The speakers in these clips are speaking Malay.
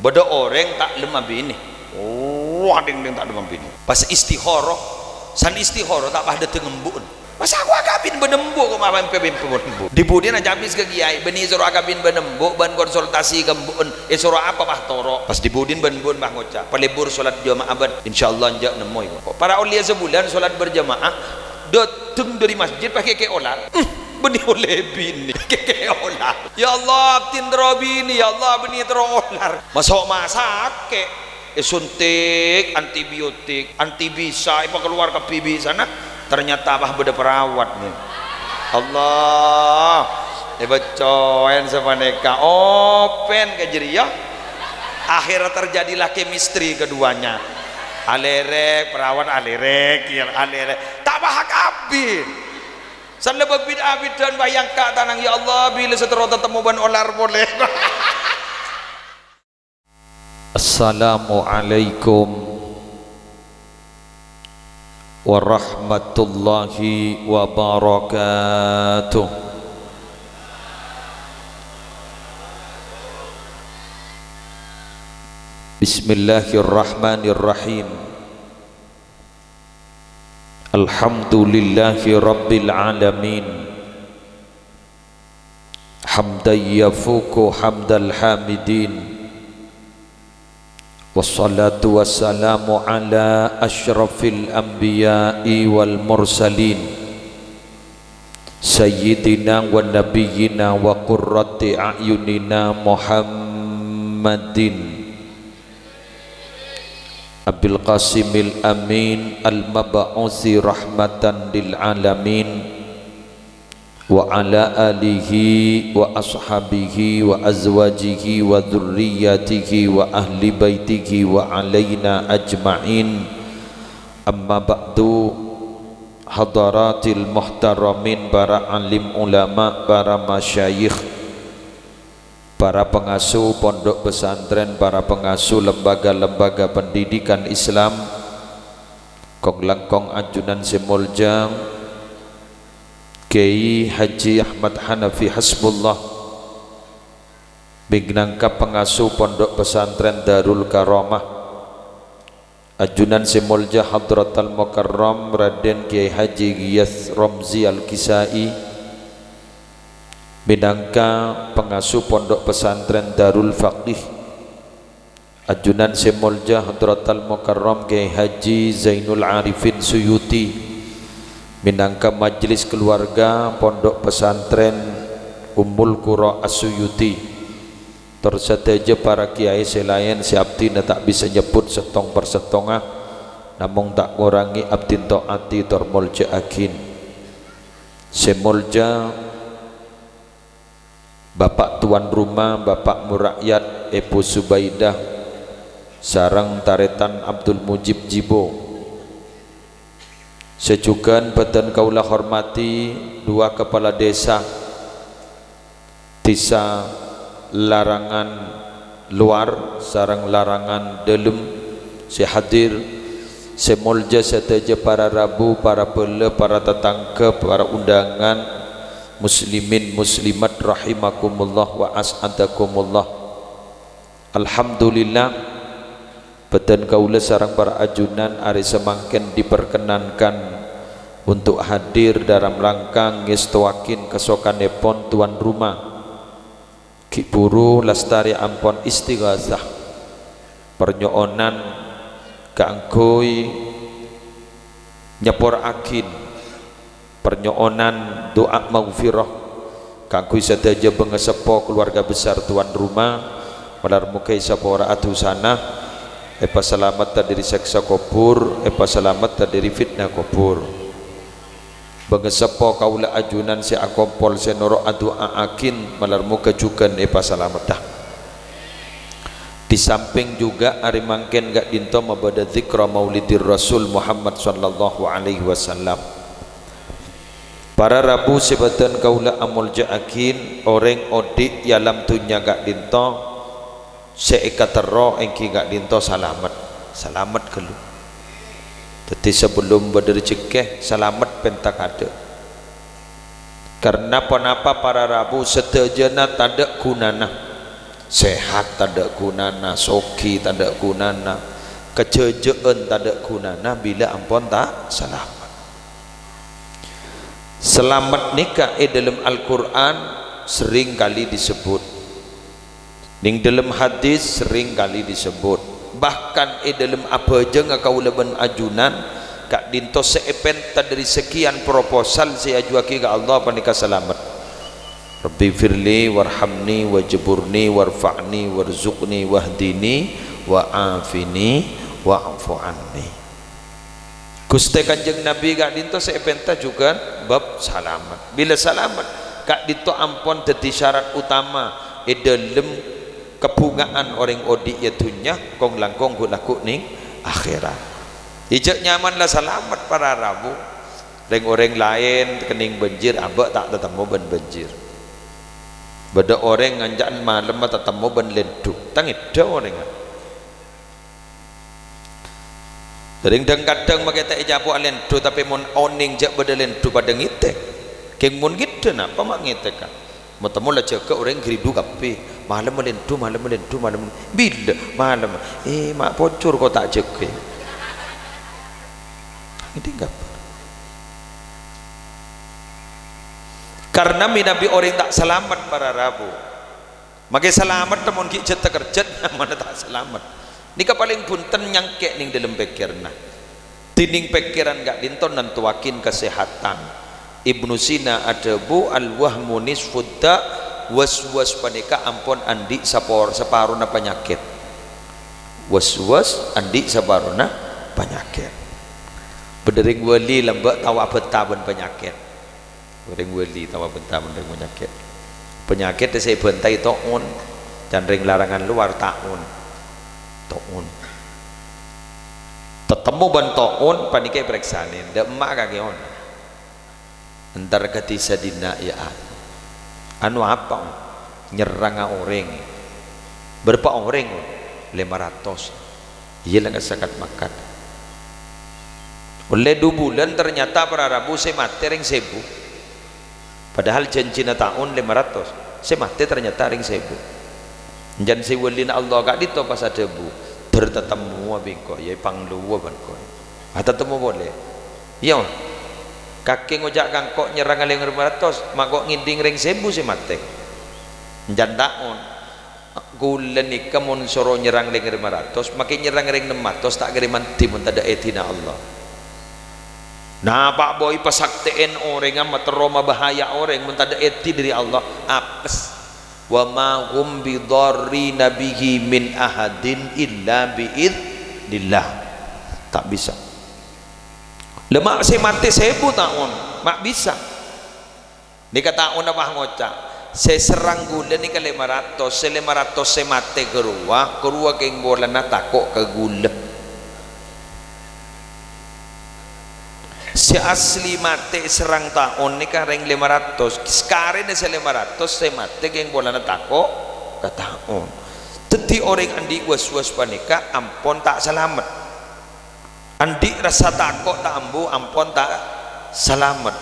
Beda orang tak lemah bini. Oh, ada yang tak lemah bini. Pas istikharah, san istikharah tak pada tengembun. Pas aku agabin benembuk kok mapan pebempu. Dibudian aja habis ke kiai, beni suruh agabin benembuk, ban konsultasi kembun. Suruh apa bah toro. Pas dibudin benbun bah ngocak. Pelibur solat jamaah ban. Insyaallah njak nemoi kok. Para ulia sebulan solat berjamaah, datang dari masjid pakai ke olah. Beni oleh bini ke olah. Ya Allah, abtin bini, ya Allah beni terolar. Masuk masak ke suntik antibiotik, antibisa, apa keluar ke pibi sana. Ternyata apa beda perawat nih. Allah, becoen sama neka open ke jeria. Akhirnya terjadilah chemistry keduanya. Alerek perawat alerek, alerek. Tak bahak abin. Sanlebak bid'ah dan bayangkan tanang ya Allah bila seterus ketemu ban olar boleh. Assalamualaikum warahmatullahi wabarakatuh. Bismillahirrahmanirrahim. Alhamdulillahi rabbil alamin. Hamdan yafuku hamdal hamidin. Wassalatu wassalamu ala asyrafil anbiya'i wal mursalin sayyidina wa nabiyyina wa qurrati a'yunina Muhammadin Abil Qasimil Amin al-mab'usi rahmatan lil alamin wa ala alihi wa ashabihi wa azwajihi wa dhurriyyatihi wa ahli baitihi wa alaina ajma'in. Amma ba'du, hadaratil muhtaramin, para alim ulama, para masyayikh, para pengasuh pondok pesantren, para pengasuh lembaga-lembaga pendidikan Islam Kong Langkong Ajunan Semoljang, Kiai Haji Ahmad Hanafi Hasbullah, Bingnangka pengasuh pondok pesantren Darul Karamah Ajunan Semolja Hadratal Mukarram Raden Kiai Haji Giyas Romzi Al-Kisai, Binangka pengasuh pondok pesantren Darul Faqih Ajunan Semolja Hadratal Mukarram Kiai Haji Zainul Arifin Suyuti, minangka majelis keluarga pondok pesantren Ummul Qura As-Suyuti, terseteja para kiai selain si abdina tak bisa nyebut setong per setongah, namun tak ngurangi abdin taati tormolja akin semolja bapak tuan rumah, bapak murakyat Ibu Subaidah sarang taretan Abdul Mujib Jibo, sejukan badan kaulah hormati dua kepala desa Desa Larangan Luar sarang Larangan Delem, si hadir semolja seteja para rabu, para bela, para tetangga, para undangan muslimin muslimat rahimakumullah wa as'adakumullah. Alhamdulillah badan kaula sarang para ajunan hari semangken diperkenankan untuk hadir dalam rangka ngestoakin kesokanipun tuan rumah Ki Puru Lestari Ampon Istighasah pernyoonan kangkoi nyepor akin pernyoonan doa maghfirah kangkoi sedaja bengesepo keluarga besar tuan rumah malar mukai sapora atusana epa selamat dari seksa kubur, epa selamat dari fitnah kubur. Bengesepo kaula ajunan si akompol senoro adua akin malarmu kejukan epa selamat dah. Di samping juga hari mangken gak dinto mabada zikra maulidir Rasul Muhammad sallallahu alaihi wasallam. Para rabu sebatan kaula amul jaakin orang odik yalam tunya gak dinto seikatero engki gak dinto selamat kelu. Jadi sebelum berderjekeh selamat pentak ada. Karena penapa para rabu setejana tadak kunana sehat tak ada gunana, soki tak ada gunana, kejejaan tak ada gunana bila ampun tak selamat. Selamat nikah dalam Al-Quran sering kali disebut, ning dalam hadis sering kali disebut, bahkan dalam apa je ngakau leben ajunan kak dinto seepenta dari sekian proposal saya ajuaki ke Allah panika selamat. Rabbi firli warhamni wajburni warfa'ni warzuqni wahdini wa'afini wa'afu anni. Gusti Kanjeng Nabi kak dinto seepenta juga bab selamat. Bila selamat kak dinto ampun dadi syarat utama dalam kebungaan orang odi ya dunya kong langkong laku ning akhirat. Ijak nyamanlah selamat para rabu. Orang lain kening banjir abak tak tetemu ban banjir. Beda orang nganjak malam tetemu ban leduk. Tangit dah orang. Sering kadang makai tak ijapu lendu tapi mun oning jak beda lendu pada ngitek. Keng mun gitu napa mak ngitek kan? Bertemu lah jaga orang geridu kape malam melentu malam bila malam mak pocor kau tak jaga ini enggak karena minabi orang tak selamat para rabu makai selamat temun ki jet kerjat mana tak selamat ni paling punten nyangkek ning dalam pikirna tining pikiran gak dinton nantuakin kesehatan. Ibnu Sina ada bu al-wahmu nisfudda was-was panika ampun andi separuna penyakit. Was-was andi separuna penyakit. Berdering wali lembak tawa bentaban penyakit. Berdering wali tawa bentaban penyakit. Penyakit saya bentai to'un dan ring larangan luar ta'un. To'un. Tetemu ban to'un panika periksaan. Ndak emak kaki on. Entar ketisa dina ya anu apa nyerang orang berapa orang 500 iya lah sakat makan oleh 2 bulan ternyata para rabu saya mati ring 1000 padahal janjina tahun 500 saya mati ternyata ring 1000 jan si walina Allah gak dito pas ada bu bertetemu abingko ya pangluwa banko tetemu boleh iya kaki ngojak kangkok nyerang aling 500 makok nginding ring 1000 si mati jandaon gulen ika mun soro nyerang ring 500 makin nyerang ring 600 tak kiriman timun tada etina Allah. Nah pak boy pasaktiin orang amat teroma bahaya orang mun tada eti dari Allah apes wa ma hum bidarri nabihi min ahadin illa biidznillah tak bisa. Lemak saya mati 1000 tahun mak bisa ni kata tahun apa ngocak saya serang gula ni ke 500 saya mati kerua keng bola na takok ke gula si asli mati serang tahun ni ka ring 500 sekarang ni saya 500 saya mati keng bola na takok ke tahun teti orang andi was-was panika ampun tak selamat andi rasa takut tak ambu ampun tak selamat.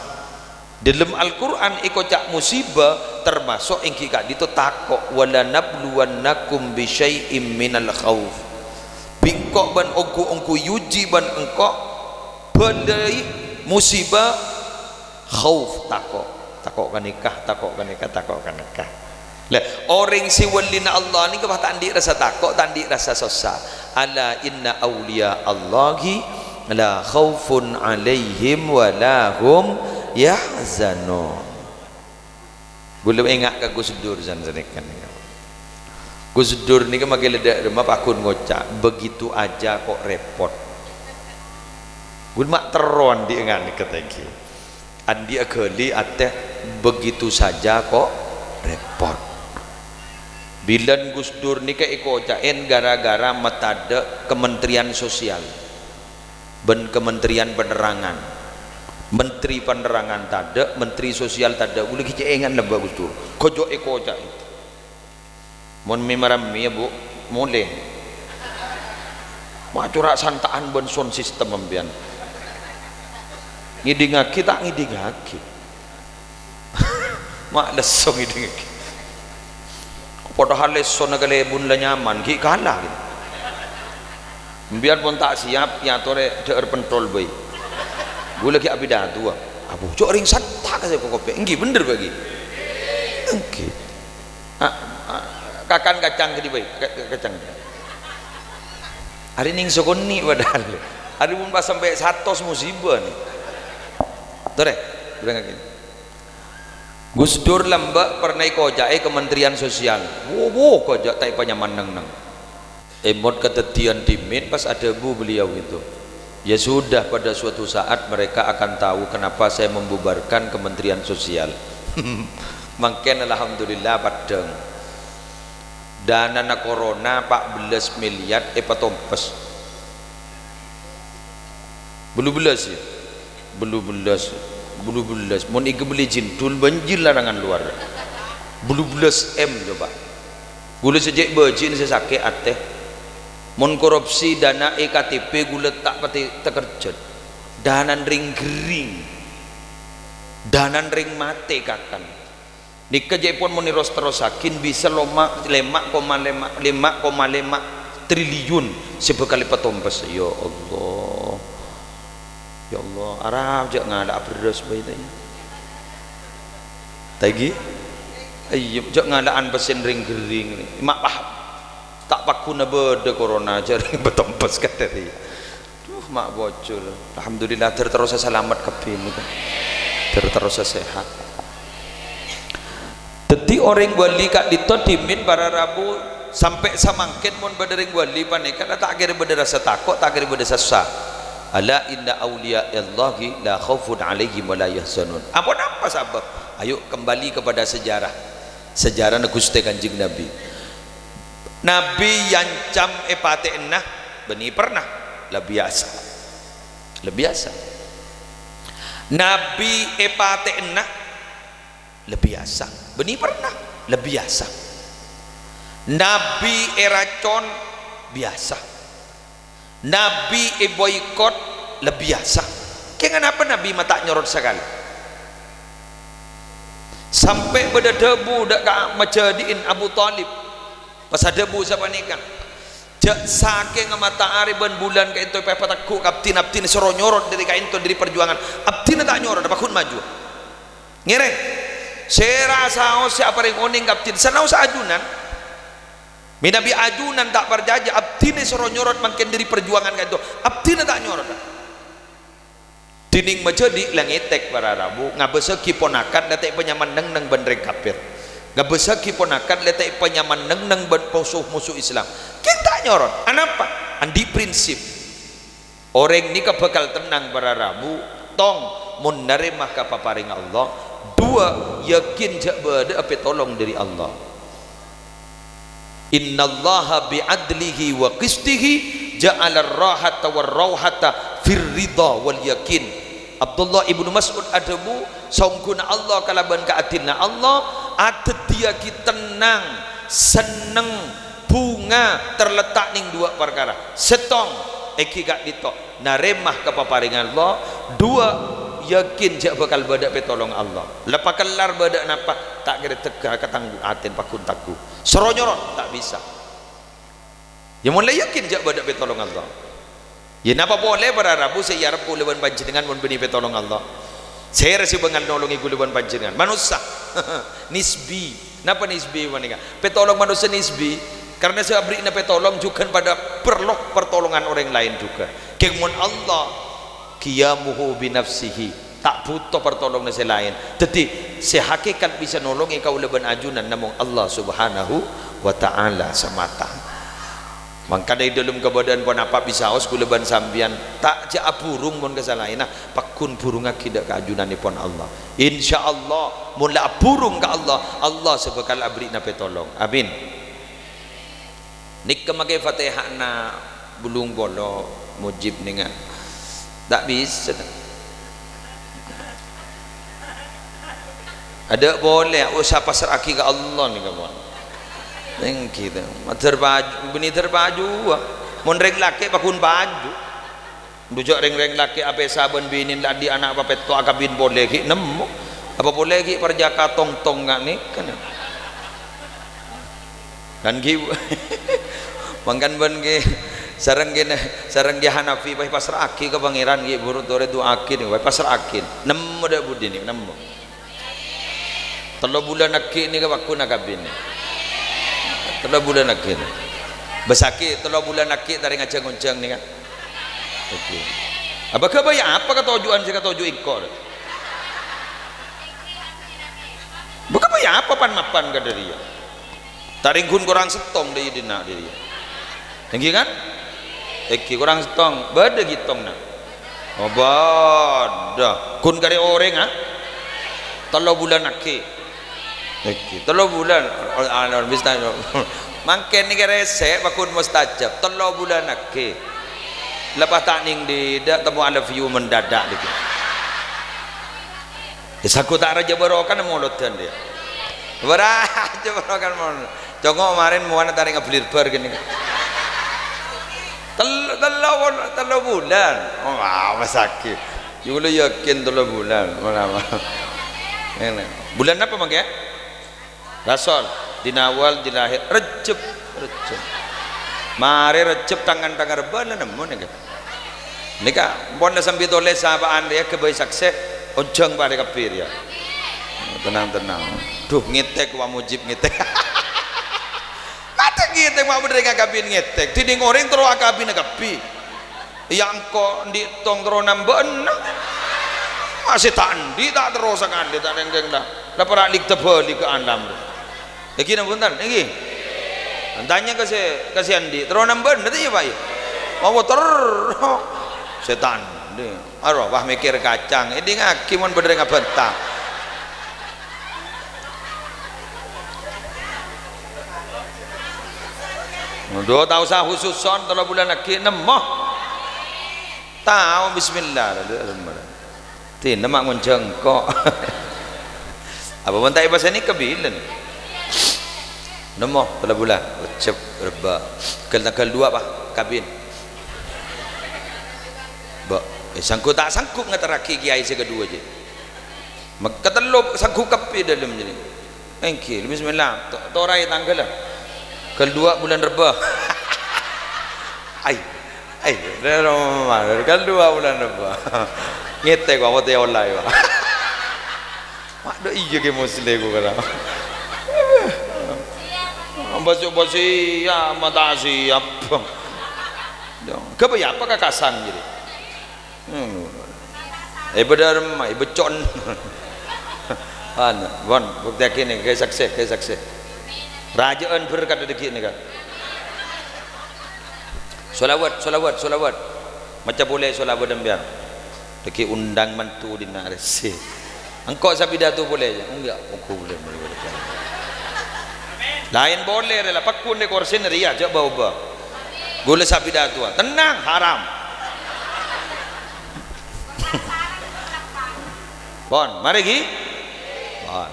Dalam Al-Quran ikocak musibah termasuk ingki kak itu takut wala nabluwannakum bi syai'im minal khauf bingkok ban ongku yuji ban engkok badai musibah khauf takut kan nikah lah orang si walina Allah ni kebah tandi rasa takut tandi rasa susah ala inna awliya Allahi la khaufun alaihim wa lahum yahzanun. Belum ingat ke Gus Dur kan Gus Dur ni kan makin ledak rumah pakun ngocak begitu aja kok repot gue mak teron di ingat ni ketegi andi akali ateh begitu saja kok repot. Bilan Gus Dur ni ke ikocain gara-gara metada Kementerian Sosial ben Kementerian Penerangan Menteri Penerangan tada Menteri Sosial tada boleh kiceengan lah Gus Dur kojo ikoca itu mon mimarami ya bu boleh macurak santaan ben son sistem membian ngidingaki tak ngidingaki mak lesong ngidingaki padahal lesson nagalebun la nyaman ki kalah gitu. Biar pun tak siap ya tore deer pentol bayi gula ki abida tua abu cok ring satta ka saya kopi enggi bener bagi enggi kakan kacang ke di bayi kacang hari ning sokoni padahal hari pun pas sampai 100 musibah nih tore bilang gini Gus Dur lambak pernah kojai Kementerian Sosial wow kojak tak panyaman neng emot ketetian dimin pas ada bu beliau itu ya sudah pada suatu saat mereka akan tahu kenapa saya membubarkan Kementerian Sosial makin alhamdulillah padang dana corona 14 miliar patompes belas ya belas mau ikut beli jintul banjir larangan luar belas M coba gula sejak bajin saya sakit ateh mon korupsi dana EKTP gula tak pati terkerjat danan ring gering danan ring mate kakan nikah pun moniros terosakin bisa lomak 5,5 triliun sebekali petompes ya Allah ya Allah Arab jak ngada beres bayi tanya tagi ayo jak ngadaan pesen ring gering ni mak paham tak pakuna berde corona jari betompes kateri mak bocor alhamdulillah terus selamat kepin terus sehat teti orang wali kak ditodimin para rabu sampai samangkin mon badering wali panekan tak kira beda rasa takut tak kira beda susah ala inna awliya Allahi la khaufun alaihim wa la yahzanun apa sabab ayo kembali kepada sejarah Gusti Kanjeng Nabi yang cam epate enah beni pernah lebih biasa Nabi epate enah lebih biasa beni pernah lebih biasa Nabi eracon biasa Nabi boykot lebih biasa kenapa Nabi mata nyorot sekali sampai beda debu dak majadiin Abu Talib pas ada debu siapa nikah jak saking matahari ben bulan ka itu pepa takku kaptin sero nyorot dari ka itu dari perjuangan abtin tak nyorot dapat kun maju ngere saya rasa siapa yang oning kaptin sana usah ajunan minabi ajunan tak berjaja abtin sero nyorot makin dari perjuangan ka itu abtin tak nyorot dining majadi langitek para rabu ngabeseki ponakan datai penyaman neng bandreng kafir ngabeseki ponakan datai penyaman neng musuh Islam kita nyorot anapa andi prinsip orang ni bakal tenang para rabu tong mun narimah ka paparing Allah dua yakin jak bade ape tolong dari Allah innallaha bi'adlihi wa qistihi ja'ala ar-rahata war-rauhata fir ridha wal yakin Abdullah ibnu Mas'ud adabu saungkuna Allah kalaban kaatina Allah adet dia ki tenang seneng bunga terletak ning dua perkara setong eki gak ditok naremah kepaparingan Allah dua yakin jak bakal badak petolong Allah lepas kelar badak napa tak kira tegak ketangguh aten pakun taku seronyorot tak bisa ya mulai yakin jak badak petolong Allah ya napa boleh para rabu saya harap kuleban panjenengan mun beni petolong Allah saya rasa bengal nolongi kuleban panjenengan manusia nisbi napa nisbi manika petolong manusia nisbi karena saya beri petolong juga pada perlu pertolongan orang lain juga kemun Allah qiyamuhu binafsihi tak butuh pertolongan nasi lain jadi sehakikat bisa nolongi kauleban ajunan namun Allah subhanahu wa ta'ala semata maka dari dalam kebadan pun apa bisa os kuleban sambian tak ja burung mun kesalahan pakun burung akidak keajunan pun Allah insyaallah mula burung ke Allah sebekal abri na petolong amin nik kemake Fatihah na bulung bolo mujib ningan tak bisa ada boleh usah pasar aki ke Allah ni kawan thank you terbaju beni terbaju mun reng laki pakun baju dujak reng laki apa saben binin ladi anak apa peto akabin boleh ki nemu apa boleh ki perjaka tong-tong ngak ni kan kan gitu mangkan ben ge sareng ge Hanafi pai pasrahake ke pangeran ge burut tore doakeun pai pasrahake nemu dak budi ni nemu 3 bulan aki ni ke waktu nak kabin 3 bulan aki besaki 3 bulan aki dari ngajeng-ngajeng ni kan okey apa ke bayar apa kata tujuan saya kata tuju ikor bukan bayar apa pan mapan ke dari dia taringkun kurang setong dari dina dia tinggi kan eki kurang setong beda gitong nak oh bada kun kare orang ah 3 bulan aki eki 3 bulan alor bisa mangken ni rese bakun mustajab 3 bulan aki lepas tak ning di dak temu ada view mendadak dikit isaku tak raja barokan molotan dia beraja barokan mon jongok kemarin mau ana taring ngebelir bar gini 3 bulan oh masakit you yakin 3 bulan mana bulan apa mang ya Rasul dinawal dilahir Recep mari Recep tangan-tangan rebana nemu nih nika pon sambil toleh sahabaan dia kebai sakse ujung pada kafir ya tenang duh ngetek wa mujib ngetek kata ngetek wa bener kabin ngetek tiding orang terus kabin kapi yang kok di tong terus namben masih tandi tak terus sekali tak dengdeng dah dapat lik tebali ke andam iki nang buntan iki tanya ke Andi terus namben nanti ya Pak mau ter setan deh aroh wah mikir kacang ini ngaki mon bener ngabentang do tahu sah khususon 3 bulan lagi nemoh tahu bismillah tin nemak menjengkok apa bentai bahasa ini kebilan nemoh 3 bulan Recep reba tanggal 2 pak kabin ba sanggup tak sanggup ngeteraki kiai kedua je ketelop sanggup kapi dalam jadi engkil bismillah torai tanggal lah kedua bulan reba ai kedua bulan reba ngete gua apa teh online pak mak do iya ke muslim gua kala basi ya mata siap ke apa kakasan jadi benar mai becon an bon bukti kini ke saksi rajaan berkat dikit ni kan solawat macam boleh solawat dan biar dikit undang mantu di narasi engkau sabida tu boleh je enggak aku boleh lain boleh lah pakun de korsen ria je bau gula sabida tu tenang haram bon mari gi bon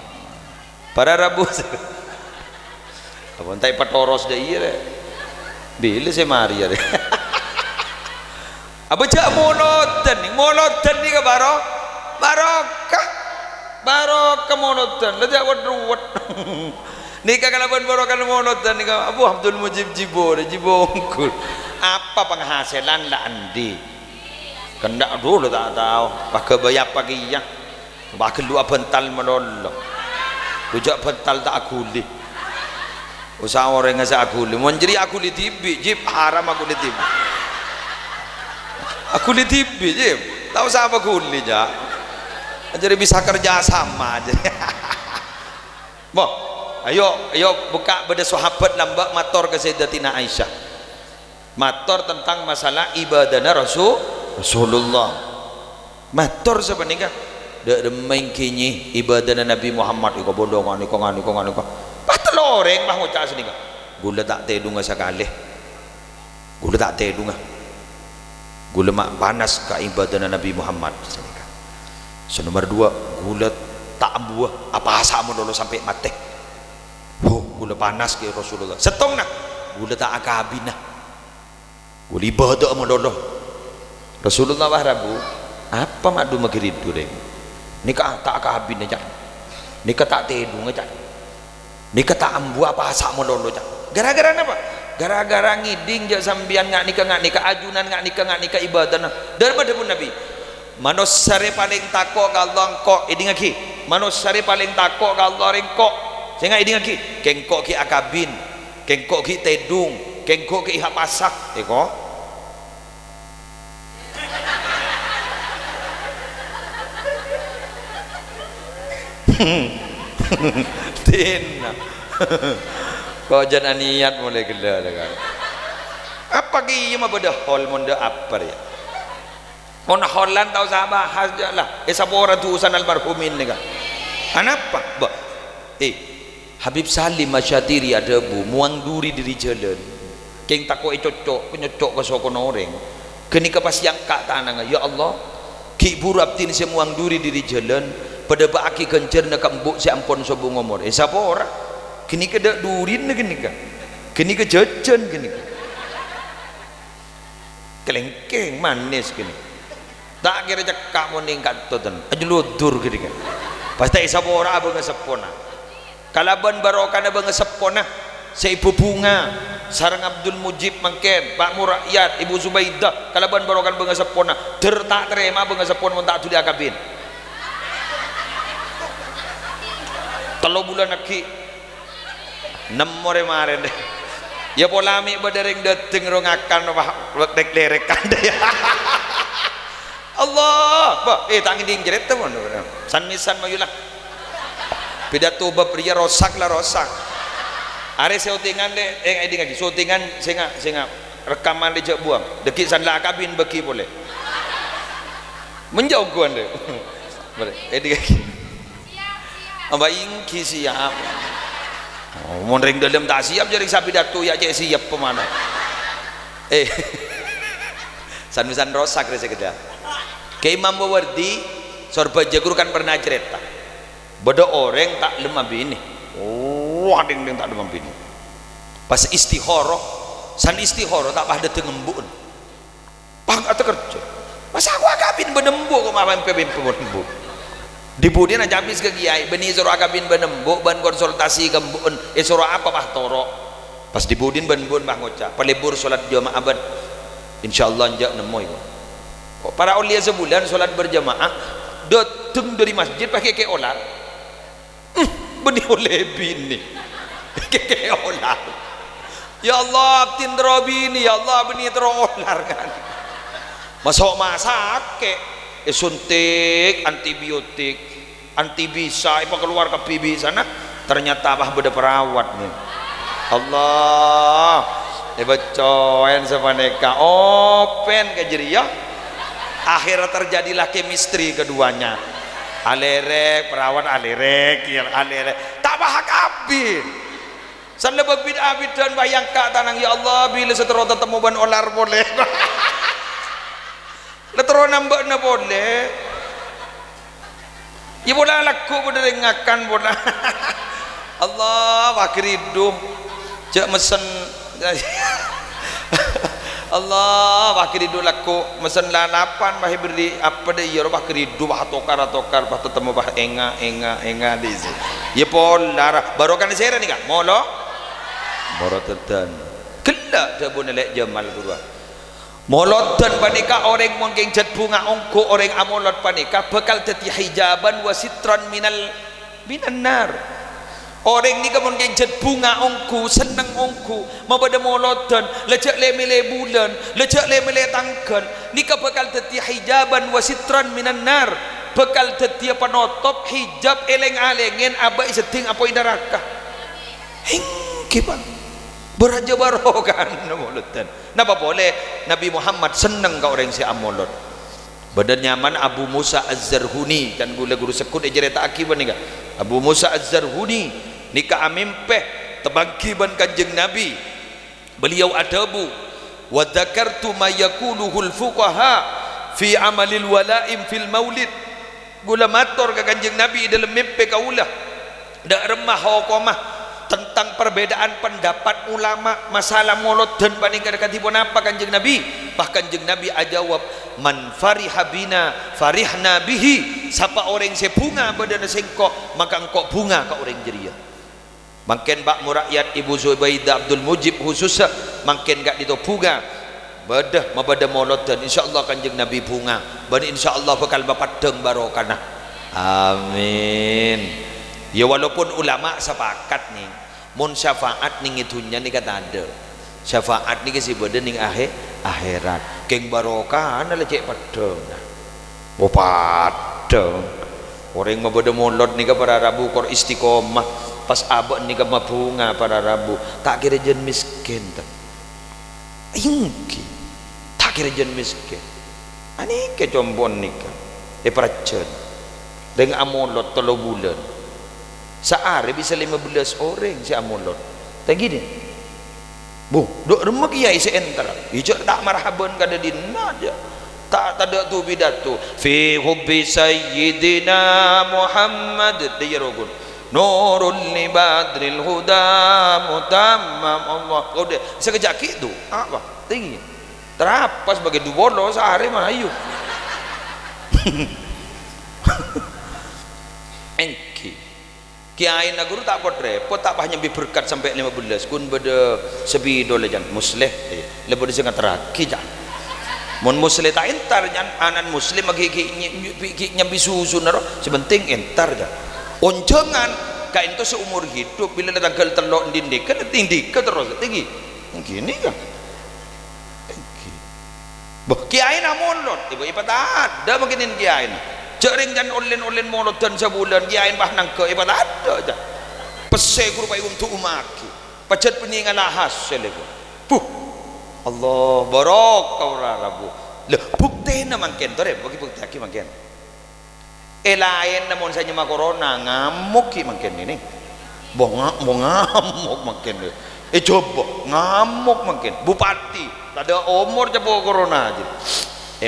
para rabu abang tak patoros dah iya deh bila saya mari ya deh apa cak monoton ni ke barokah monoton lejak ruwet nikah kalaban barokah monoton ni Abu Abdul Mujib jibo ungkul apa penghasilan lah andi kendak dulu tak tahu pakai bayar pagi ya pakai dua bental menolong rujak bental tak akuli usaha orang ngasa akuli mau jadi akuli tibi jip haram akuli tibi jip tahu siapa akuli ja jadi bisa kerja sama aja boh ayo buka beda sahabat lambak mator ke Sayyidatina Aisyah mator tentang masalah ibadahnya Rasulullah mator sebenarnya dak main kini ibadahnya Nabi Muhammad iko bodongan iko loreng bah ngucap sini ka gula tak tedung sekali gula tak tedung gula mak panas ka ibadah Nabi Muhammad sini ka so nomor 2 gula tak buah apa asamu dulu sampai mati gula panas ke Rasulullah setong nak gula tak akabinah gula ibadah mu dulu Rasulullah wah rabu apa mak du magridu deh nikah tak akabinah jak nikah tak tedung jak nikah tak ambu apa asa monono cak Gara-gara apa? Gara-gara ngiding jak sambian ngak nikah ajunan ngak nikah ibadah daripada pun Nabi. Manusia paling takut ke Allah engkau iding lagi. Manusia paling takut ke Allah engkau. Sehingga iding lagi. Kengkok ki akabin, kengkok ki tedung, kengkok ki ihap pasak. Eko. Tina. Kau jangan niat mulai gila kan. Apa ki mah beda hol monde apa ya? Mon holan tahu sahabat hajalah. Sabora tu usan almarhumin ni kan. Kenapa? Habib Salim Masyatiri ada bu muang duri diri jalan. Keng takut cocok penyocok ke sokon orang. Kini kepas yang kak tanang ya Allah. Ki buraptin semuang duri diri jalan. Pada baki kencer nak embuk si ampon sobu ngomor. Sabora. Kini ke dak durin gini kan. Kini ke jajan gini kan. Kelengkeng manis gini. Tak kira cekak mau ningkat tuh aja ludur gini kan. Pasti sabora abang ngesepona. Kalaban barokah abang ngesepona. Si Ibu Bunga, sarang Abdul Mujib mangken, Pak Murakyat, Ibu Zubaidah, kalaban barokah abang ngesepona. Tak terima abang ngesepona mun tak tuli akabin. 3 bulan lagi. 6 more maren deh. Ya polami bedereng deteng rongakan dek lerekan deh. Allah, tangi ding jeret teman. San misan mayulah. Pidato bab pria rosak lah rosak. Are syutingan deh, eding lagi syutingan singa rekaman di jak buang. Dekik san lah kabin beki boleh. Menjauh guan deh. Boleh, eding lagi. Amba ingki siap. Oh, mon ring dalam tak siap jadi sapi datu ya cek siap pemana. San rosak rese kita. Ke Imam Mawardi sorba jagur kan pernah cerita. Beda orang tak lemah bini. Oh, ada yang tak lemah bini. Pas istihoroh, san istihoroh tak pada tengembun. Pang atau kerja. Masa aku agabin benembu kok mapan pembu. Dibudian aja habis ke kiai beni suruh akabin benembuk ban konsultasi kembun suruh apa bah toro pas dibudin benbun bah ngocak pelibur solat jamaah ban insyaallah njak nemu kok para ulia sebulan solat berjamaah dateng dari masjid pakai ke olar beni oleh bini ke olar ya Allah tindro bini ya Allah beni tero olar kan masuk masak ke suntik antibiotik anti bisa apa keluar ke pibi sana ternyata bah beda perawat nih Allah becoen sama neka open ke jeria akhirnya terjadilah chemistry keduanya alerek perawat alerek tak bah kabin san lebih bid'ah dan bayangkan tanang ya Allah bila seterus tetemu ban olar boleh letero nambah na boleh ya bola laku pada dengakan bola Allah wakiridu cek mesen Allah wakiridu laku mesen lanapan bahi beri apa deh ya wakiridu bah tokar bah tetemu bah enga di sini ya pola baru kan disera nih kan molo baru tetan kelak dah boleh lek jamal guru molot dan panika orang mungkin jad bunga ongko orang amolot panika bakal teti hijaban wasitran minan nar orang ni mungkin jad bunga ongko seneng ongko mabada molot dan lejak lemele bulan lejak lemele tangkan nika bakal teti hijaban wasitran minan nar bakal teti penotop hijab eleng-alengen abai seting apa neraka hingki bang beraja barokan mulutan. Napa boleh Nabi Muhammad senang ke orang si amolot. Badan nyaman Abu Musa Az-Zarhuni dan guru sekut cerita akibat nika. Abu Musa Az-Zarhuni nika amimpeh tebangkiban kanjeng Nabi. Beliau adabu wa dzakartu ma yaquluhul fuqaha fi amalil walaim fil maulid. Gula matur ke kanjeng Nabi dalam mimpi kaulah. Dak remah hukumah tentang perbedaan pendapat ulama masalah molot dan paningkan katipun apa kanjeng Nabi bahkan kanjeng Nabi ajawab man fariha bina farihna bihi siapa orang sebunga badan sengkok maka engkau bunga ke orang jeria makin bak murakyat Ibu Zubaidah Abdul Mujib khususnya makin gak ditopunga bedah mabada maulud dan insyaallah kanjeng Nabi bunga ban insyaallah bakal bapadeng barokana amin ya walaupun ulama sepakat nih mun syafaat ning itunya nih kata ada syafaat nih kasi beda ning akhirat keng barokah ana lecek padeng oh padeng orang mabada maulud nih para Rabu kor istiqomah pas abad nih mabunga para Rabu tak kira jen miskin tak ingki tak kira jen miskin ani ke combon nikah percen dengan amolot 3 bulan sehari bisa 15 orang si amolot tak gini bu dok rumah kiai seenter hijau tak marhaban kada dinna aja tak ada tu pidato fi hubbi sayyidina Muhammad diyarogun nurul li badril huda mutammam Allah udah sekejap itu apa tinggi terapas sebagai dubolo sehari mah ayo engki kiai na guru tak pot repot tak hanya berkat sampai 15 kun beda sebido lejan musleh lebih dengan teraki jan mun musleh tak entar jan anan muslim bagi nyambi susu naro sebenting entar jan oncengan kain itu seumur hidup bila datang ke telok dindik kan tinggi ke terus tinggi gini kan bah kiai na molot ibu ipa tak ada beginin kiai na jaring dan olen molot dan sebulan kiai bah nangke ipa tak ada aja pese guru pai untuk umaki pacet peningan hasil itu puh Allah barokah ora Rabu leh bukti na mangken tore bagi bukti aki mangken lain namun saya nyema corona ngamuk ki mangken ini ngamuk mangken coba ngamuk mangken bupati tak ada umur coba corona aja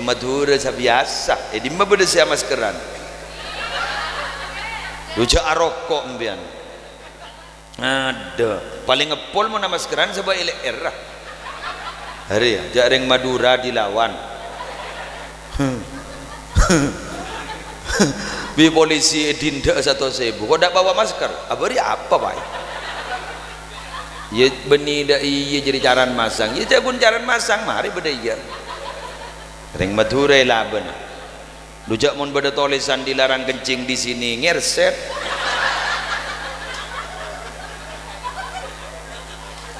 Madura biasa di mana beda saya maskeran rujak rokok mbian ada paling ngepol mau nama maskeran sebab LR hari ya jaring Madura dilawan bi polisi dinda 1.000 kok tak bawa masker abari apa pak ya beni dak iya jadi caran masang ya jabun caran masang mari beda iya ring Madura lah benar lujak mun beda tulisan dilarang kencing di sini ngerset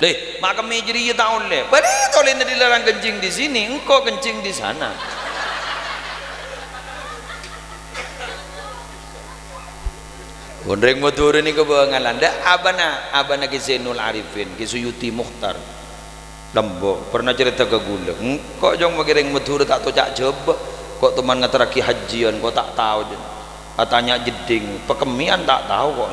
deh makam jadi ya tahun le pada tulisan dilarang kencing di sini engkau kencing di sana Undreng Madura ni kebangalan dak abana ke Zainul Arifin ke Suyuti Mukhtar lembo pernah cerita ke gula kok jong magireng Madura tak tahu cak jebak kok teman ngateraki hajian kok tak tahu katanya jeding pekemian tak tahu kok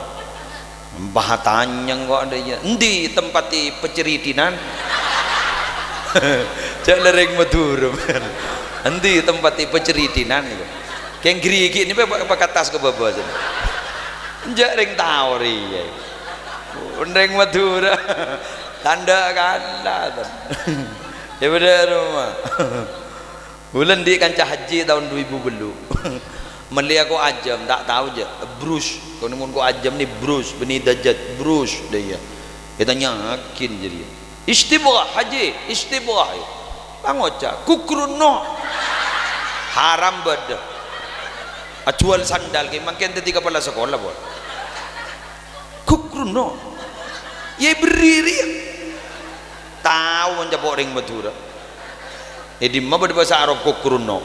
mbah tanya kok ada endi tempat di peceritinan cak lereng Madura endi tempat di peceritinan keng gerigi ini pakai tas ke bawah aja jaring tahu riya undeng Madura tanda ya benar rumah bulan di kancah haji tahun 2000 belum meli aku ajam tak tahu je brus kalau mun ku ajam ni brus beni dajat brus dia kita yakin jadi istibghah haji istibghah pangoca kukruno haram beda acual sandal ke makin tadi kepala sekolah buat kukruno ya berdiri tahu menjapok ring Madura di mana bahasa Arab kukruno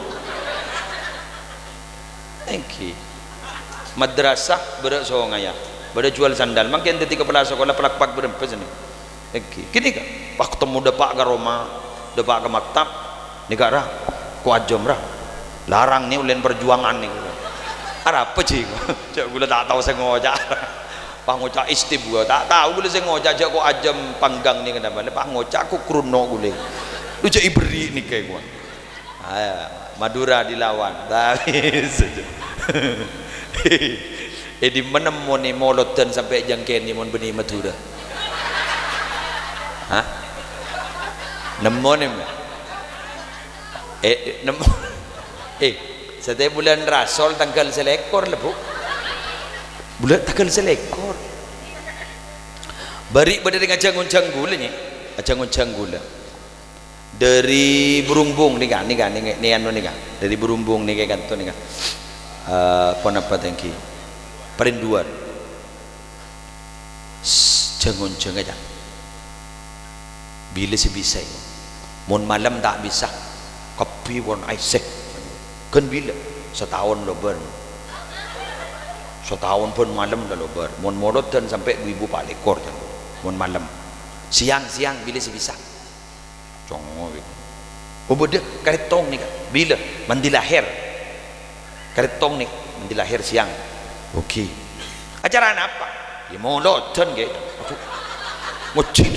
engki madrasah berak songaya pada jual sandal makin tadi kepala sekolah pelak-pak berempat sini engki kini kan waktu temu depak ke Roma depak ke maktab negara ku ajam rah larang ni ulen perjuangan ni apa sih cak gula tak tahu saya ngojak pangocak istib gua tak tahu gula saya ngojak aja kok ajam panggang ni kenapa pangocak aku kruno gula lu cak iberi ni kayak gua Madura dilawan tapi di mana mau ni molot dan sampai jangken ni mon benih Madura hah nemu ni nemu setiap bulan Rasol tanggal selekor lebu bulan tanggal selekor bari pada dengan jangun-jang gula nya, jangun-jang gula dari berumbung nih kan anu nih kan dari berumbung nih kan tuh nih kan apa tangki perinduan jangun-jang aja bila sih bisa itu mon malam tak bisa kopi pun aisek kan bila setahun lober setahun pun malam dah lober mon modot dan sampai 2000 pak lekor mon malam siang bila sih bisa congok oh bodoh karetong nih kan bila mandi lahir karetong nih mandi lahir siang oke acara apa ya mau loten gitu ngocit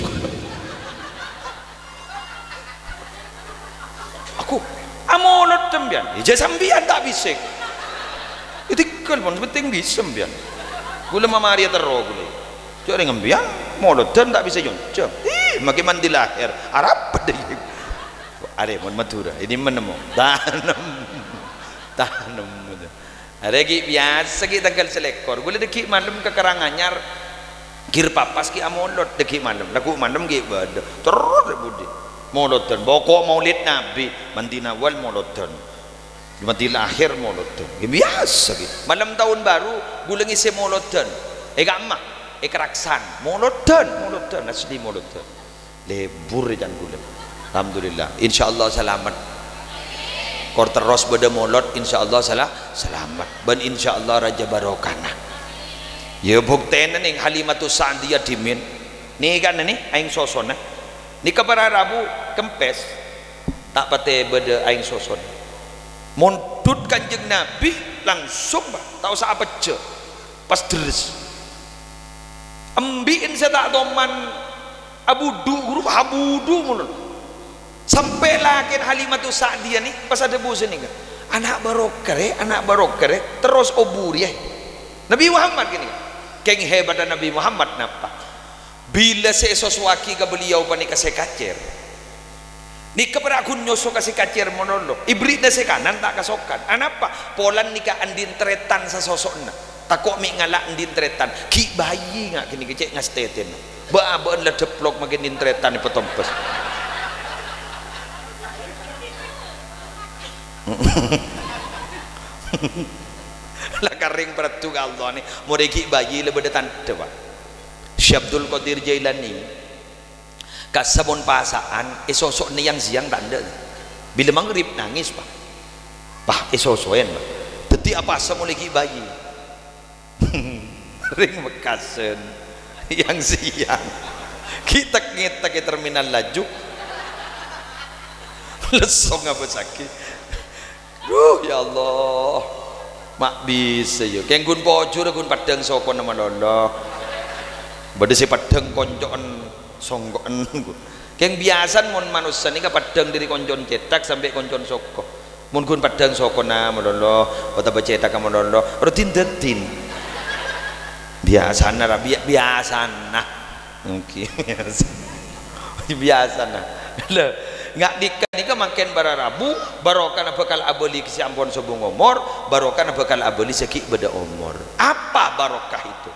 aku amo loten bian ya sambian tak bisa itu kan pun penting bisa bian gula mamaria terus gula jadi ngambian mau loten tak bisa jonjong makin mandi lahir Arab deh ada mon Madura ini menemu tanam ada ki biasa ki tanggal selekor gula deki malam ke Karanganyar kir papas ki amolot deki malam laku malam ki bada terus budi moloten bokok maulid nabi mandi nawal moloten mandi lahir moloten biasa ki malam tahun baru gula ngisi moloten gamah keraksan moloten asli moloten lebur dan gula alhamdulillah insyaallah selamat kor terus beda molot insyaallah selamat ben insyaallah raja barokana ya buktenan yang Halimatus Sa'diyah dimin nih kan nih aing sosona nih kabar Rabu kempes tak pate beda aing sosona montut kanjeng Nabi langsung tak usah apa aja pas deres ambiin saya tak doman abudu huruf abudu mulun sampai lakin Halimatus Sa'diyah nih pas ada bosan nih anak barokah terus obur ya Nabi Muhammad gini keng hebat Nabi Muhammad napa bila sesuaki ke beliau panik kasih kacir ni keberakun nyosok kasih kacir monolog ibrit na kanan tak kasokan anapa polan nikah andin tretan sa sosokna takok mi ngalak andin tretan ki bayi ngak kini kecek ngasteten ba-baan la deplok makin andin tretan ni petompes lah karing peratu Allah ni moreki bayi le beda tante pak Syekh Abdul Qadir Jailani kasabon pasaan sosok ni yang siang tanda bila maghrib nangis pak sosoen pak teti apa asa moreki bayi ring mekasen yang siang kita ke terminal laju lesong apa sakit ya Allah mak bisa ya keng gun pojur gun padang sokon nama lolo bade si padang koncoan songkoan keng biasan mon manusia ni ka padang dari koncon cetak sampai koncon soko mon gun padang sokon nama lolo kota bercetak nama lolo rutin detin biasa na biasa na mungkin biasa na nggak nikah makin bara Rabu barokah bakal abeli si ampun sobung umur barokah bakal abeli seki beda umur apa barokah itu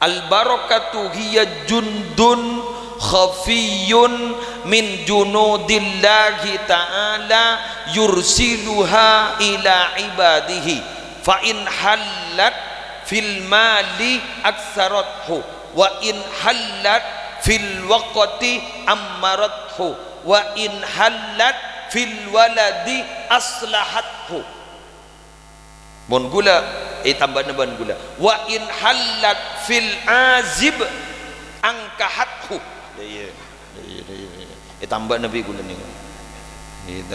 al barokatu hiya jundun khafiyun min junudillahi ta'ala yursiluha ila ibadihi fa in halat fil mali aksarathu wa in halat fil waqti ammarathu wa in halat fil waladi aslahathu mon gula tambah ban gula wa in halat fil azib angkahathu iya tambah nabi gula nih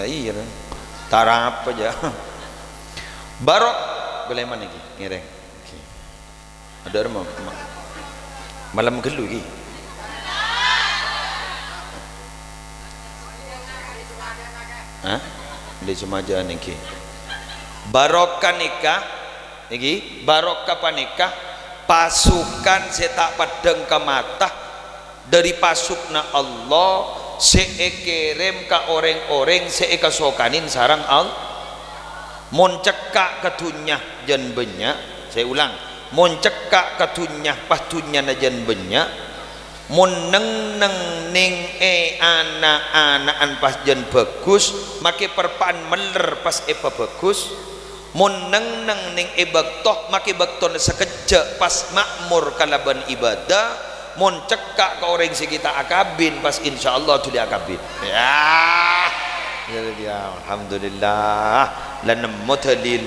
iya tarap aja barok boleh mana lagi ngereng ada rumah malam gelu lagi di semaja niki barokah nikah niki barokah panikah pasukan setak padang ke mata dari pasukna Allah seekerem ka orang-orang seekasokanin sarang Allah mon cekak katunya jan banyak saya ulang mon cekak katunya patunya na jan banyak mun neng ning anak-anakan pas jen bagus make perpaan meler pas epa bagus, mun neng ning baktoh make bakton sekejap pas makmur kalaban ibadah, mun cekak ke orang sekitar akabin pas insyaallah tu dia akabin ya. Jadi alhamdulillah lan nemu dalil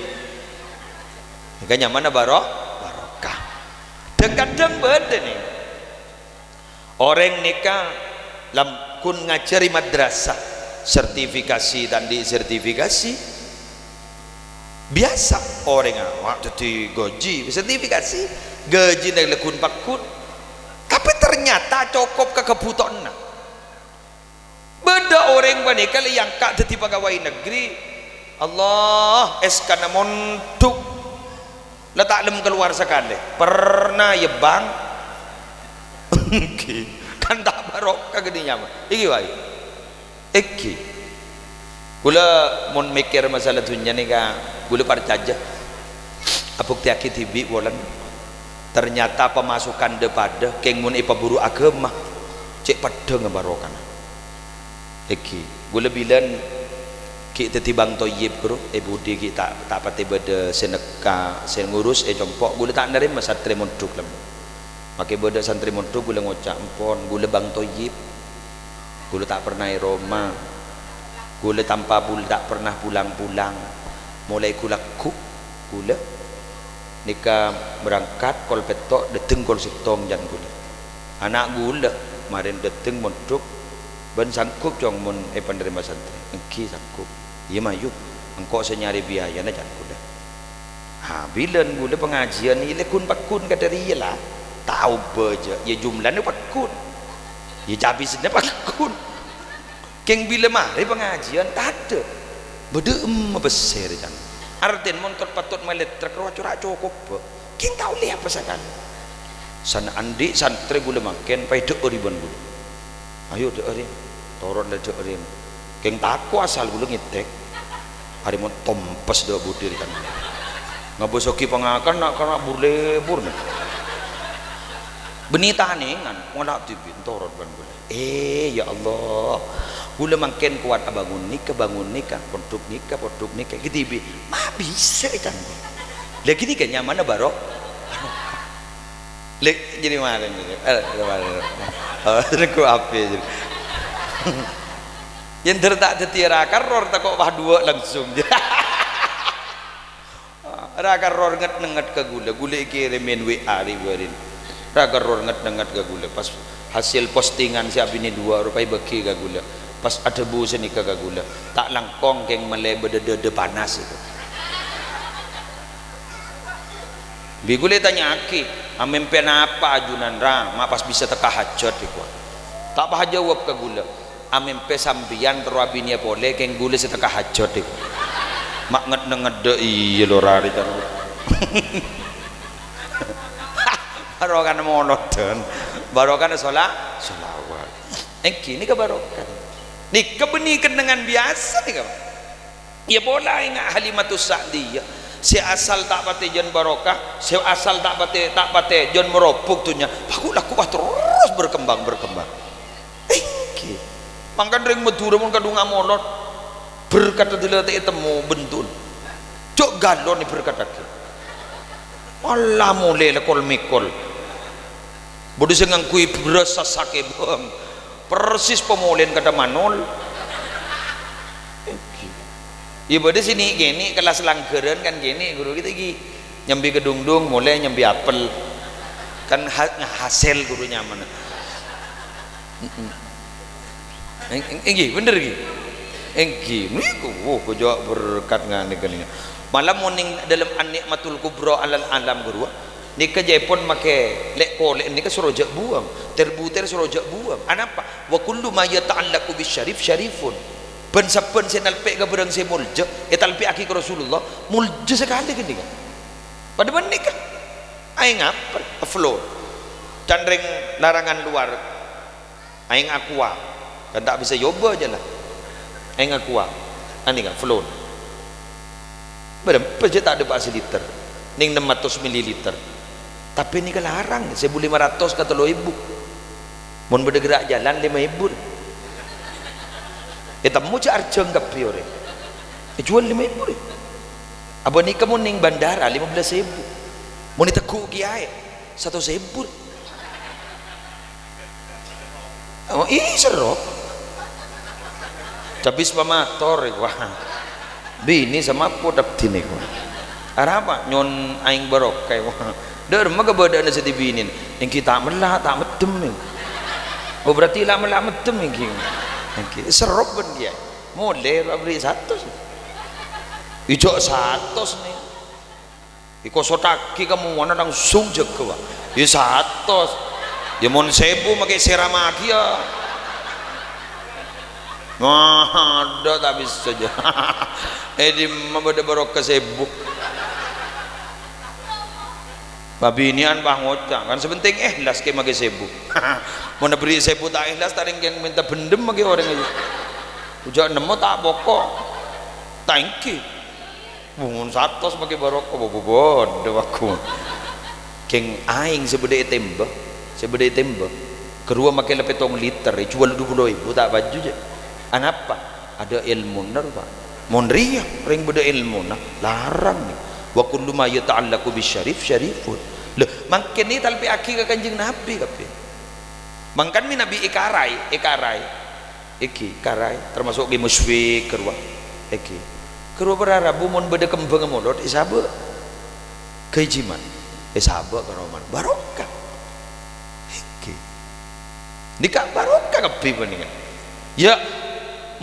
makanya mana barokah dekadang beda nih orang nikah lam kun ngajari madrasah sertifikasi tandi sertifikasi biasa orang waktu di goji sertifikasi gaji dari lekun pakun tapi ternyata cukup ke kebutuhan beda orang banika yang kak jadi pegawai negeri Allah eskana montuk letak lem keluar sekali pernah ya bang kan tak barokah gedinya mah iki wae iki kula mun mikir masalah dunia ni ka kula percaya apuk tiaki tibi wolan ternyata pemasukan depada keng mun ipa buru agama cek pada ngebarokah iki gula bilan ki tetibang toyib bro budi ki tak pati beda seneka sen ngurus jompok gula tak nerima santri mondok lam make beda santri mondok gula ngocak empon gula bang toyib gula tak pernah Roma gula tanpa tak pernah pulang-pulang mulai kulaku gula nikah berangkat kol petok deteng kol sitong jan gula anak gula kemarin deteng mondok ben sangkup jong mun penerima santri engki sangkup iya mayu engkau senyari biaya na jangan kuda bilan gula pengajian ni lekun pakun kata dia lah tahu beja ya jumlahnya pakun ya habisnya pakun keng bila mari pengajian tak ada beda besar jangan artin motor patut melet terkeruat curah cukup keng tahu lihat apa sekali sana andi santri gula makin pai dek ribuan gula ayo dek rin toron le dek rin keng taku asal gula ngitek hari mau tompes dek budir kan ngabosoki pengakan nak kena burlebur nih benita ningan ngonak tibin toron ban gula ya Allah gula makin kuat bangun nikah produk nikah gitu mah bisa kan lagi ni kan nyaman barok lek jadi mana ni aku apa jadi yang tertak tetirakan ror tak kok dua langsung raga ror nget ke gula kirimin WA ribuan raga ror nget ke gula pas hasil postingan siap ini 2 rupiah bagi ke gula pas ada bu seni ke gula tak langkong keng melebe de panas itu bigule tanya aki amempen apa ajunan mak pas bisa teka hajat ikut tak apa jawab ke gula amempe sambian teruabinya boleh keng gula seteka hajat ikut mak ngede iya lorari kan barokan monoton barokan solawat ini kebarokan nih kebenikan dengan biasa nih kawan ya bola ingat Halimatus Sa'diyah si asal tak pati jon barokah si asal tak pati jon meropuk tunya bakulah kuah terus berkembang mangkan ring Madura mun kadung amolot berkata dilete temu bentun cok galon ni berkata Allah mulai lekol mikol bodoh sengang kui berasa sakit bang persis pemulihan kata manol ya pada sini gini kelas langgaran kan gini guru kita gini nyambi kedungdung mulai nyambi apel kan hasil gurunya mana enggih bener gih enggih niku jawab berkat ngane keningan malam morning dalam an-nikmatul kubra alal alam guru nika Jepun make lek kolek nika surojak buang terbuter surojak buang anapa wa kullu ma yata'allaqu bisyarif syarifun ben saben senalpe ka berang se mulja etalpi aki ke Rasulullah mulja sekali gini kan pada menikah aing apa flow candring larangan luar aing aqua kan tak bisa yoba aja lah aing aqua ani kan flow berapa je tak ada basi liter ning 600 ml tapi ini kan larang 1.500 kata lo ibu mun bergerak jalan 5.000 temu je arjeng kapi orang jual 5.000 apa ni kamu ning bandara 15.000 mun ditekuk kiai 1.000 oh serok tapi sepamator wah bini sama aku dapet ini arah apa nyon aing barok kayak wah der mah keberadaan nasi binin yang kita melah tak medem nih oh berarti lah melah medem yang serok pun dia model beri 100 ijok 100 nih iko sotaki kamu mana langsung jaga ya 100 ya mon 1.000 pakai seramaki ya ada tak bisa saja di mabada barokah 1.000 babi ini an bah ngocak kan sepenting ikhlas ke mage 1.000 mau beri 1.000 tak ikhlas taring yang minta bendem mage orang aja ujak nemu tak pokok tangki bungun 100 mage barokah bobodo aku keng aing sebede tembak kedua make lepet tong liter jual 20.000 tak baju je anapa ada ilmu nar pak mon riya ring beda ilmu nah larang nih wa kullu ma yata'allaqu bisyarif syarifun lho mangken ni talpi aki ka kanjeng nabi kape mangkan mi nabi ikarai iki karai termasuk ge musyrik kerwa iki kerwa berarabu mon beda kembang molot isabe keijiman isabe karoman barokah iki dika barokah kape paningan ya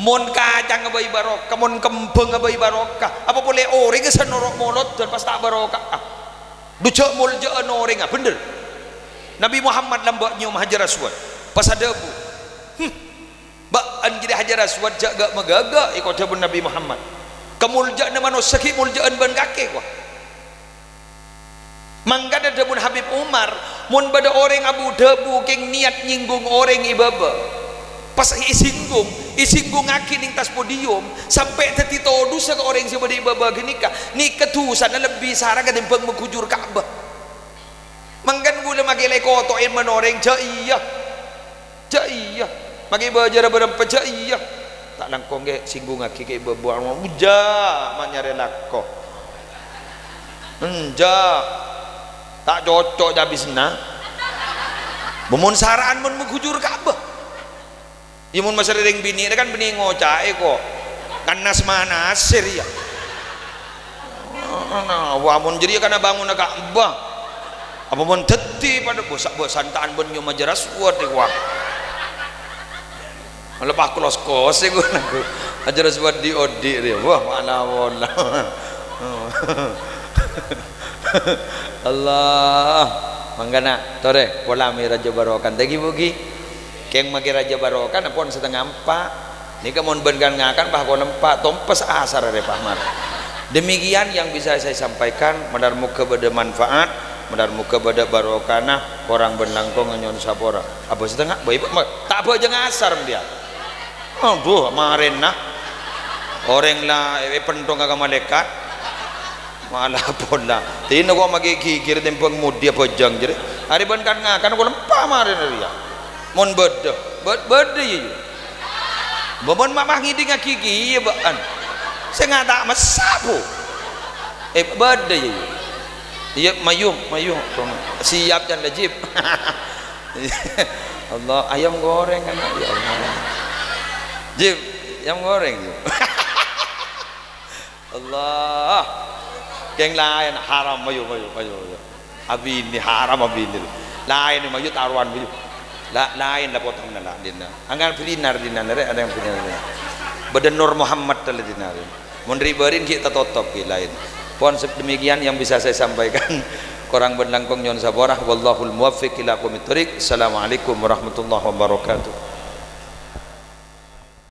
mon kacang abai barokah mon kembang abai barokah apa boleh orang kesan norok molot dan pas tak barokah ducak muljaan orang bener Nabi Muhammad lambak nyium hajar aswad pas ada bu baan jadi hajar aswad jaga magaga ikut jabun Nabi Muhammad kemuljaan manusia sakit muljaan ban kakek wah mangga ada pun Habib Umar mon pada orang Abu Dhabu keng niat nyinggung orang ibaba pas isinggung aki ning tas podium sampai tetito dosa ke orang siapa di baba genika ni ketusan lebih sarang ketimbang mengkujur Ka'bah manggan gula magilay kotoin menoreng jaiyah magi bajar berempat jaiyah tak langkong ke singgung aki ke baba uja manyare lakko tak cocok habisna bemun saraan mun mengkujur Ka'bah imun masa ring bini kan bini ngocai kok kan nasmana asir ya wamun jadi karena bangun Ka'bah apa mun teti pada bosak santaan ben nyo majeras kuat wah lepas klos kos gue aku ajaras buat di odi dia wah mana wala Allah manggana tore pola mi raja barokan tegi bugi keng magi raja barokah napon setengah 4 ni mon ben ngakan bahwa nempak tompes asar re pahmar demikian yang bisa saya sampaikan madar muka beda manfaat madar muka beda barokana orang benlangkong nyon sapora apa setengah baik tak apa jangan asar dia aduh maren nah orang lah pentong kagak malaikat malah pola tino ko magi kikir tempeng mudi apa jang jadi hari ben ngakan ko lempa maren dia mon beda ya babon mamah ngiding akiki ya baan saya nggak tak masapu beda ya iya mayung siap dan lajib Allah ayam goreng kan ya Allah jib ayam goreng Allah geng lain haram mayu abi ini haram abi ini lain mayu taruhan mayu lain lah potong nala dina anggan pilinar dina nere ada yang pilinar badan Nur Muhammad tala dina mun ribarin kita totop ki lain pon demikian yang bisa saya sampaikan korang benlangkong nyon saborah wallahul muwaffiq ila aqwamit thoriq. Assalamualaikum warahmatullahi wabarakatuh.